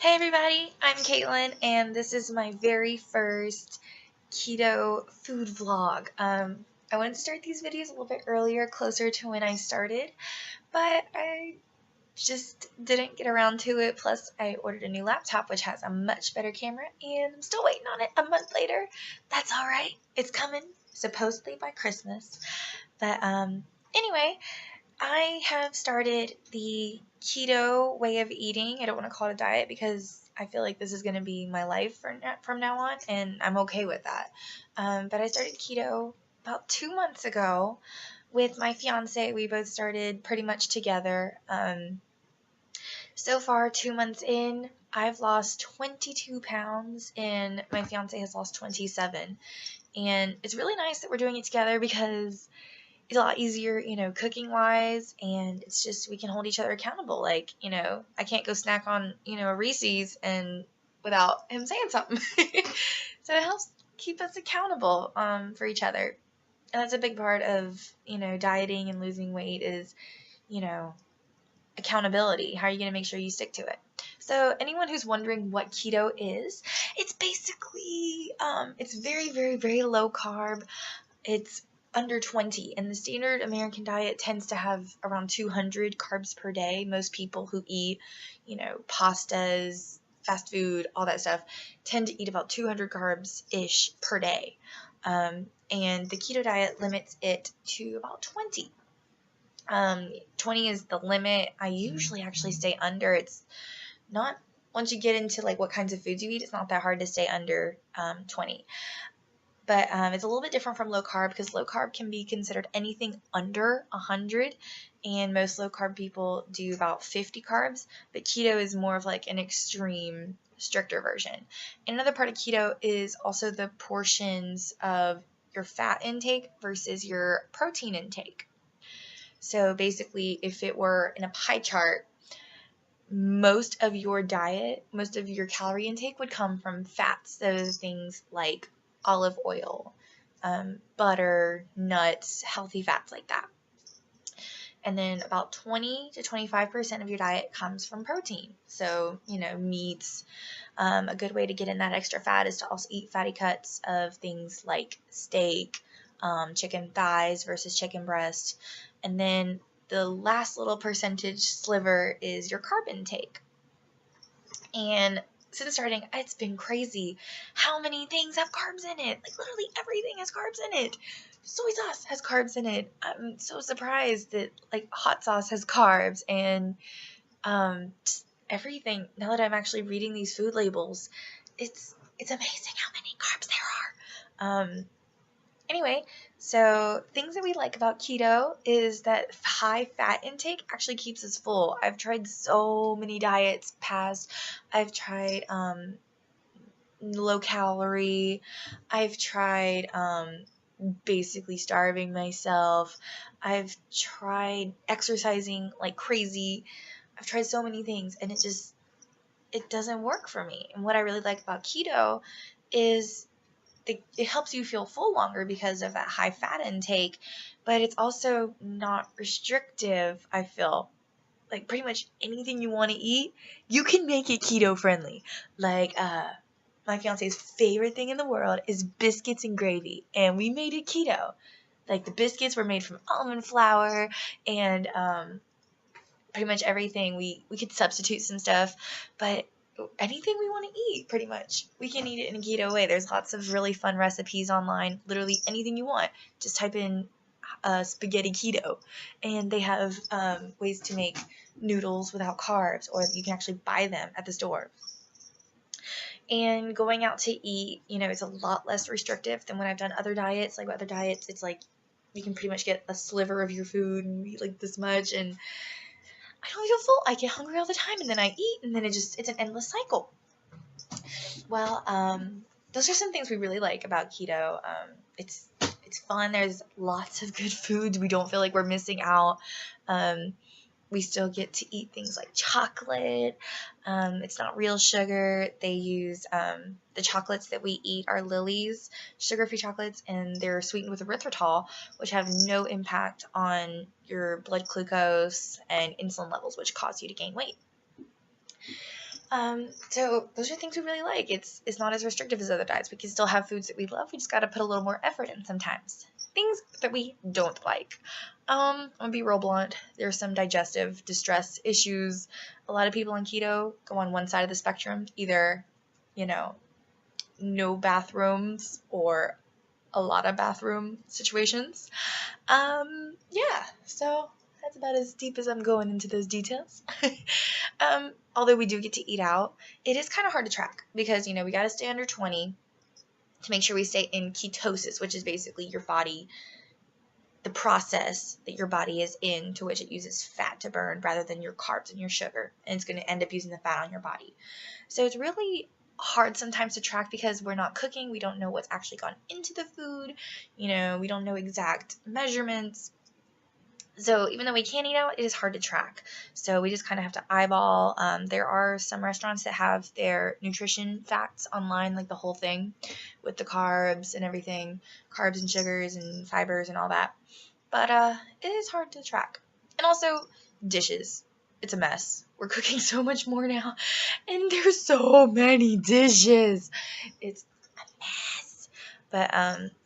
Hey everybody, I'm Caitlin, and this is my very first keto food vlog. I wanted to start these videos a little bit earlier, closer to when I started, but I just didn't get around to it. Plus, I ordered a new laptop, which has a much better camera, and I'm still waiting on it a month later. That's alright. It's coming, supposedly by Christmas. But, anyway, I have started the keto way of eating. I don't want to call it a diet because I feel like this is going to be my life from now on, and I'm okay with that. But I started keto about 2 months ago with my fiance. We both started pretty much together. So far, 2 months in, I've lost 22 pounds, and my fiance has lost 27. And it's really nice that we're doing it together because it's a lot easier, cooking wise, and it's just we can hold each other accountable. Like, I can't go snack on, a Reese's and without him saying something. So it helps keep us accountable for each other. And that's a big part of, dieting and losing weight is, accountability. How are you going to make sure you stick to it? So anyone who's wondering what keto is, it's basically, it's very, very, very low carb. It's under 20, and the standard American diet tends to have around 200 carbs per day. Most people who eat, pastas, fast food, all that stuff, tend to eat about 200 carbs-ish per day. And the keto diet limits it to about 20. 20 is the limit. I usually actually stay under. It's not, once you get into like what kinds of foods you eat, it's not that hard to stay under 20. But it's a little bit different from low carb because low carb can be considered anything under 100, and most low carb people do about 50 carbs, but keto is more of like an extreme, stricter version. Another part of keto is also the portions of your fat intake versus your protein intake. So basically, if it were in a pie chart, most of your diet, most of your calorie intake would come from fats. So things like olive oil, butter, nuts, healthy fats like that. And then about 20 to 25% of your diet comes from protein. So, meats. A good way to get in that extra fat is to also eat fatty cuts of things like steak, chicken thighs versus chicken breast. And then the last little percentage sliver is your carb intake. And since starting, it's been crazy how many things have carbs in it. Like, literally everything has carbs in it. Soy sauce has carbs in it. I'm so surprised that, like, hot sauce has carbs, and just everything. Now that I'm actually reading these food labels, it's amazing how many carbs there are. Anyway, so things that we like about keto is that high fat intake actually keeps us full. I've tried so many diets past. I've tried low calorie. I've tried basically starving myself. I've tried exercising like crazy. I've tried so many things, and it doesn't work for me. And what I really like about keto is it helps you feel full longer because of that high fat intake, but it's also not restrictive. I feel like pretty much anything you want to eat, you can make it keto friendly. Like, my fiance's favorite thing in the world is biscuits and gravy, and we made it keto. Like, the biscuits were made from almond flour, and pretty much everything we could substitute some stuff, but anything we want to eat, pretty much, we can eat it in a keto way. There's lots of really fun recipes online. Literally anything you want, just type in spaghetti keto, and they have ways to make noodles without carbs, or you can actually buy them at the store. And going out to eat, it's a lot less restrictive than when I've done other diets. Like, with other diets, it's like you can pretty much get a sliver of your food and eat like this much, and I don't feel full. I get hungry all the time, and then I eat, and then it's an endless cycle. Well, those are some things we really like about keto. It's fun. There's lots of good foods. We don't feel like we're missing out. We still get to eat things like chocolate. It's not real sugar. They use the chocolates that we eat are Lily's sugar-free chocolates, and they're sweetened with erythritol, which have no impact on your blood glucose and insulin levels, which cause you to gain weight. So those are things we really like. It's not as restrictive as other diets. We can still have foods that we love. We just got to put a little more effort in sometimes. Things that we don't like. I'm gonna be real blunt. There's some digestive distress issues. A lot of people on keto go on one side of the spectrum, either, you know, no bathrooms or a lot of bathroom situations. Yeah, so that's about as deep as I'm going into those details. Although we do get to eat out, it is kind of hard to track because, we got to stay under 20 to make sure we stay in ketosis, which is basically your body, the process that your body is in, to which it uses fat to burn rather than your carbs and your sugar. And it's going to end up using the fat on your body. So it's really hard sometimes to track because we're not cooking. We don't know what's actually gone into the food. We don't know exact measurements. So even though we can eat out, it is hard to track. So we just kind of have to eyeball. There are some restaurants that have their nutrition facts online, like the whole thing with the carbs and everything, carbs and sugars and fibers and all that. But it is hard to track. And also dishes. It's a mess. We're cooking so much more now, and there's so many dishes. It's a mess. But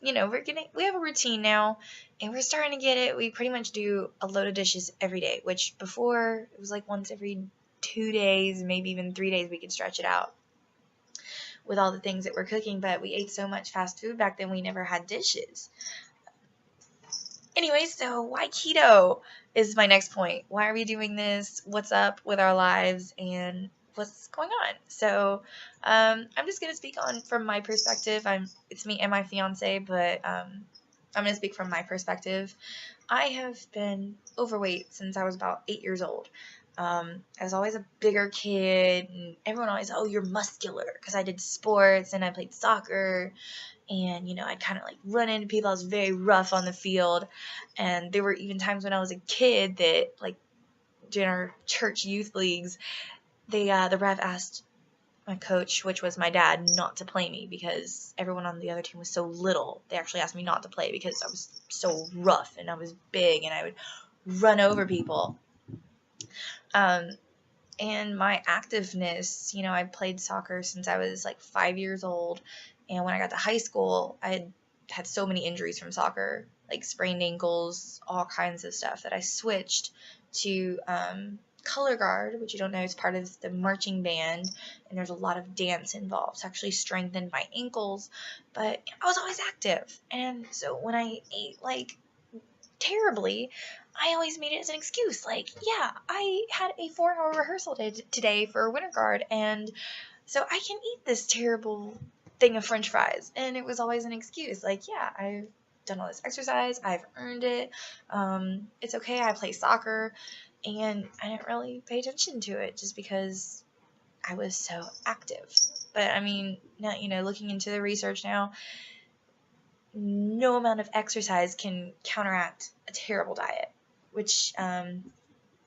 we have a routine now, and we're starting to get it. We pretty much do a load of dishes every day, which before it was like once every 2 days, maybe even 3 days we could stretch it out with all the things that we're cooking. But we ate so much fast food back then, we never had dishes. Anyway, so why keto is my next point. Why are we doing this? What's up with our lives and what's going on? So I'm just going to speak on from my perspective. It's me and my fiance, but I'm going to speak from my perspective. I have been overweight since I was about 8 years old. I was always a bigger kid, and everyone always, oh, you're muscular, because I did sports and I played soccer. And, I'd kind of like run into people. I was very rough on the field. And there were even times when I was a kid that, like, during our church youth leagues, the ref asked my coach, which was my dad, not to play me because everyone on the other team was so little. They actually asked me not to play because I was so rough and I was big and I would run over people. And my activeness, I played soccer since I was like 5 years old. And when I got to high school, I had so many injuries from soccer, like sprained ankles, all kinds of stuff, that I switched to color guard, which you don't know is part of the marching band. And there's a lot of dance involved to actually strengthen my ankles. But I was always active. And so when I ate like terribly, I always made it as an excuse. Like, yeah, I had a 4-hour rehearsal today for winter guard, and so I can eat this terrible thing of french fries. And it was always an excuse. Like, yeah, I've done all this exercise. I've earned it. It's okay. I play soccer. And I didn't really pay attention to it just because I was so active. But, I mean, now, looking into the research now, no amount of exercise can counteract a terrible diet, which is kind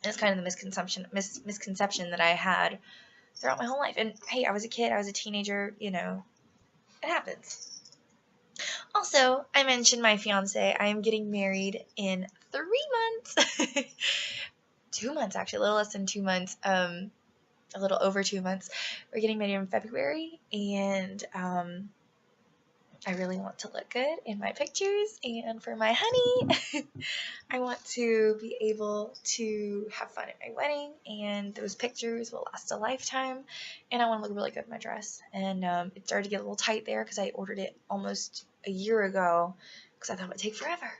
of the misconception that I had throughout my whole life. And hey, I was a kid, I was a teenager, it happens. Also, I mentioned my fiance. I am getting married in 3 months. 2 months, actually, a little less than 2 months. A little over 2 months. We're getting married in February, and I really want to look good in my pictures, and for my honey, I want to be able to have fun at my wedding, and those pictures will last a lifetime, and I want to look really good in my dress. And it started to get a little tight there because I ordered it almost a year ago because I thought it would take forever,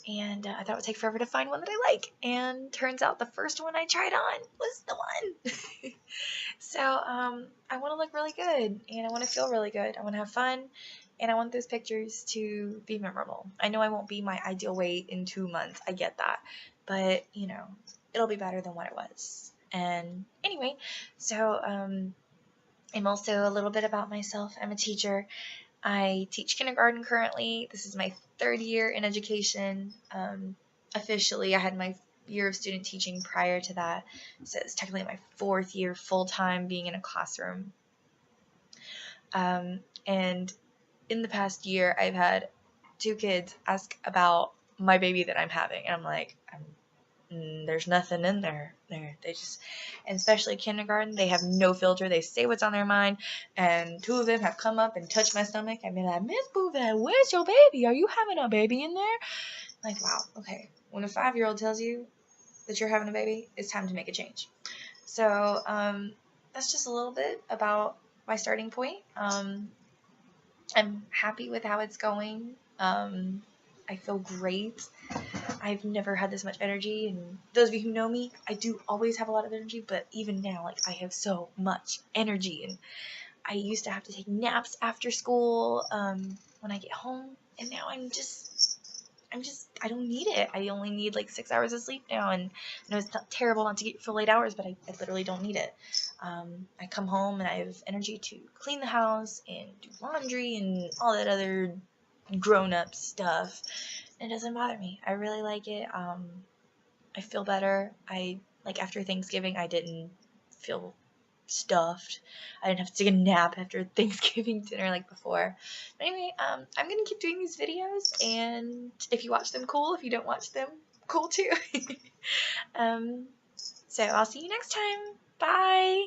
and I thought it would take forever to find one that I like, and turns out the first one I tried on was the one. So I want to look really good, and I want to feel really good. I want to have fun. And I want those pictures to be memorable. I know I won't be my ideal weight in 2 months. I get that. But, it'll be better than what it was. And anyway, so I'm also a little bit about myself. I'm a teacher. I teach kindergarten currently. This is my 3rd year in education. Officially, I had my year of student teaching prior to that. So it's technically my 4th year full-time being in a classroom. And in the past year, I've had 2 kids ask about my baby that I'm having. And I'm like, I'm there's nothing in there. They just, and especially kindergarten, they have no filter. They say what's on their mind. And 2 of them have come up and touched my stomach. I mean, like, Miss Bouvet, where's your baby? Are you having a baby in there? Like, wow, okay. When a 5-year-old tells you that you're having a baby, it's time to make a change. So that's just a little bit about my starting point. I'm happy with how it's going. I feel great. I've never had this much energy, and those of you who know me, I do always have a lot of energy, but even now, like, I have so much energy, and I used to have to take naps after school when I get home, and now I don't need it. I only need like 6 hours of sleep now, and I know it's not terrible not to get full 8 hours, but I literally don't need it. I come home and I have energy to clean the house and do laundry and all that other grown-up stuff. It doesn't bother me. I really like it. I feel better. Like after Thanksgiving, I didn't feel stuffed. I didn't have to take a nap after Thanksgiving dinner like before. But anyway, I'm gonna keep doing these videos, and if you watch them, cool. If you don't watch them, cool too. So I'll see you next time. Bye.